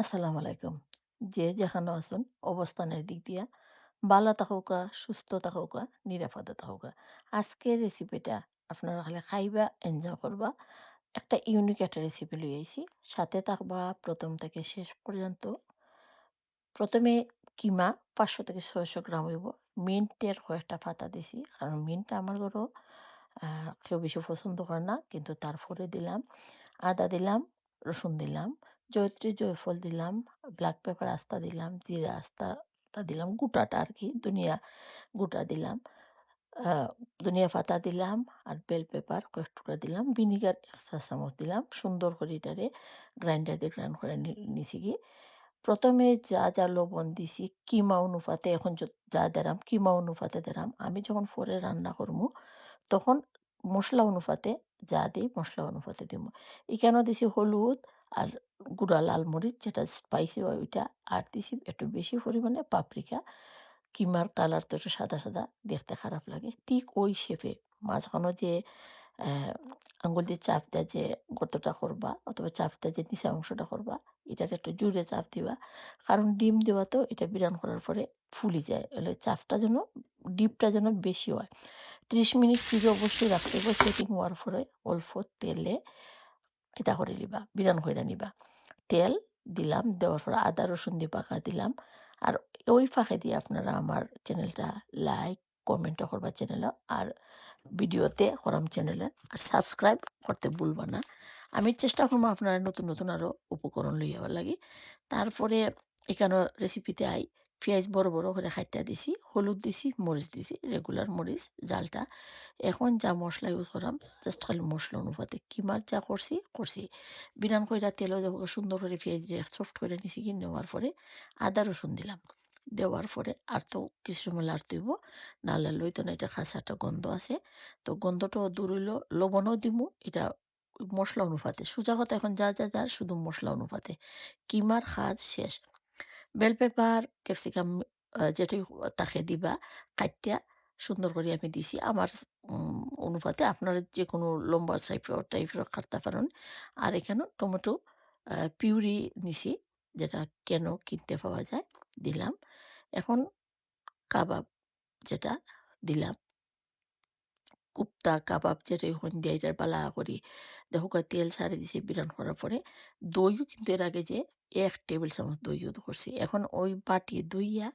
আসসালামু আলাইকুম। যে যেখানে আছেন অবস্থানের দিক দিয়া ভালো থাকুকা, সুস্থ থাকুকা, নিরাপদে থাকুকা। আজকের রেসিপিটা আপনারা খালি খাইবা, এনজয় করবা। একটা ইউনিক একটা রেসিপি লই আইছি। সাথে থাকবা প্রথম থেকে শেষ পর্যন্ত। প্রথমে কিমা ৫০০ থেকে ৬০০ গ্রাম হইব। মিন্টের কয়েকটা পাতা দিছি। কারণ মিন্টটা আমার ঘরেও কেউ বেশি পছন্দ করে না। কিন্তু তারপরে দিলাম আদা দিলাম, রসুন দিলাম, জয়িত্রী জয়ফল দিলাম, ব্ল্যাক পেপার আস্তা দিলাম, জিরা আস্তাটা দিলাম, গোটাটা আরকি, ধনিয়া গোটা দিলাম, আ ধনিয়া পাতা দিলাম, আর বেল পেপার কয়েক টুকরা দিলাম, ভিনিগার ১ চা চামচ দিলাম। সুন্দর করে এটারে গ্রাইন্ডার দিয়ে গ্রাইন্ড করে নিছি গিয়ে। প্রথমে যা লবণ দিছি কিমা অনুপাতে এখন যা দিলাম কিমা অনুপাতে দিলাম। আমি যখন পরে রান্না করমু তখন মসলা অনুপাতে যা দেই মসলা অনুপাতে দিমু। এখানেও দিছি হলুদ আর গুঁড়া লাল মরিচ যেটা স্পাইসি হয় ওইটা। আর দিছি একটু বেশি পরিমাণে পাপরিকা। কিমার কালার তো একটু সাদা দেখতে খারাপ লাগে। ঠিক ওই শেপে মাঝখানে যে অ্যা আঙ্গুল দিয়ে চাপ দেয়া যে গর্তটা করবা অথবা চাপ দেয়া যে নিচের অংশটা করবা, এটাকে একটু জোরে চাপ দিবা। কারণ ডিম দেওয়া তো এটা বিরান করার পরে ফুলি যায়। এলে চাপটা যেন ডিপটা যেন বেশি হয়। ৩০ মিনিট ফ্রিজে অবশ্যই রাখতে হবে। সেটিং হওয়ার পরে অল্প তেলে এটা করে নিবা, বিরান কইরা নিবা। তেল দিলাম, দেওয়ার পর আদা রসুন দিয়ে পাকা দিলাম। আর ওই ফাঁকে দিয়ে আপনারা আমার চ্যানেলটা লাইক, কমেন্টও করবা চ্যানেলে। আর ভিডিওতে করাম চ্যানেলে। আর সাবস্ক্রাইব করতে ভুলবা না। আমি চেষ্টা করবো আপনারা নতুন আরো উপকরণ লইয়াবার লাগি। তারপরে এখানেও রেসিপিতে পেঁয়াজ বড় করে কাইট্টা দিছি, হলুদ দিছি, মরিচ দিছি, রেগুলার মরিচ জালটা। এখন যা মসলা ইউজ করাম জাস্ট খালি মসলা অনুপাতে। কিমার যা করছি। বিরান কইরা তেলও যখন সুন্দর করে পেঁয়াজ দিয়ে সফট করে নিছি কি নেওয়ার পরে আদা রসুন দিলাম। দেওয়ার পরে আর তো কিছু সময় লাড়তে হইব। না লাড়লে হইতো না, এটা খাসা একটা গন্ধ আছে। তো গন্ধটাও দূর হইলো। লবণও দিমু। এটা মসলা অনুপাতে। সোজা কথা এখন যা শুধু মসলা অনুপাতে। কিমার কাজ শেষ। বেল পেপার, ক্যাপসিকাম যেটাই তাকে দিবা কাইট্টা সুন্দর করে আমি দিছি। আমার অনুপাতে আপনারা যেকোনো লম্বা টাইপেরও কাটতে পারেন। আর এখানেও টমেটো পিউরি নিছি, যেটা কিনতে পাওয়া যায়, দিলাম। এখন কাবাব যেটা দিলাম, কুপ্তা কাবাব যেটাই হইন দিয়া এটার বালা করি দেহুকা তেল ছাড়ে দিছি বিরান করার পরে। দইও কিন্তু এর আগে যে ১ টেবিল চামচ দই ইউজ করছি। এখন ওই বাটি ধুইয়া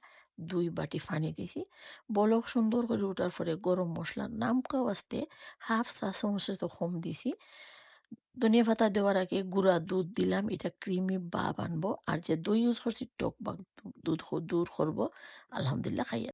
২ বাটি পানি দিছি। বলক সুন্দর করে ওঠার পরে গরম মসলা নামকা ওয়াস্তে ১/২ চা চামচের তো কম দিছি। ধনিয়া পাতা দেওয়ার আগে গুঁড়া দুধ দিলাম। এটা ক্রিমি ভাব আনবো। আর যে দই ইউজ করছি টক বা দুধ দূর করব। আলহামদুলিল্লাহ খাইয়া